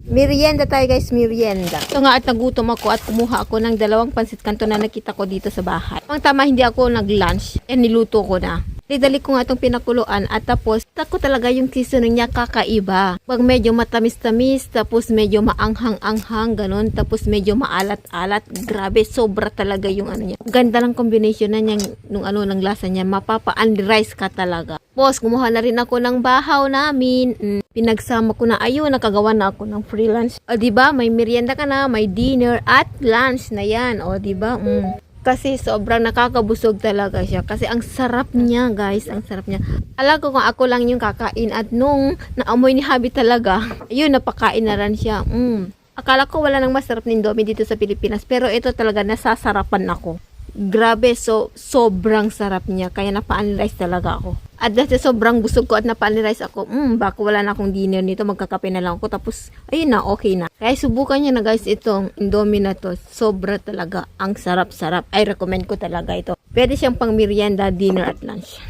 Merienda tayo guys, merienda. Ito nga at nagutom ako at kumuha ako ng 2 pansit kanto na nakita ko dito sa bahay. Ang tama, hindi ako nag-lunch. Niluto ko na. Dali ko nga itong pinakuluan at tapos tako talaga yung seasoning niya kakaiba. Pag medyo matamis-tamis, tapos medyo maanghang-anghang, ganun. Tapos medyo maalat-alat. Grabe, sobra talaga yung ano niya. Ganda lang combination na niya nung ano ng lasa niya. Mapapa-unrice ka talaga. Tapos kumuha na rin ako ng bahaw namin. Pinagsama ko na, ayun, nakagawa na ako ng freelance. O diba, may merienda ka na, may dinner at lunch na yan. O diba, Kasi sobrang nakakabusog talaga siya. Kasi ang sarap niya, guys. Ang sarap niya. Alam ko kung ako lang yung kakain. At nung naamoy ni Habi talaga, ayun, napakain na rin siya. Akala ko wala nang masarap na Indomie dito sa Pilipinas. Pero ito talaga, nasasarapan ako. Grabe, sobrang sarap niya. Kaya napa-unrice talaga ako. At dahil sobrang busog ko at napa-unrice ako, baka wala na akong dinner nito. Magkakape na lang ako. Tapos, ayun na, okay na. Kaya subukan niyo na guys itong Indomie na to. Sobra talaga. Ang sarap-sarap. I recommend ko talaga ito. Pwede siyang pang merienda, dinner at lunch.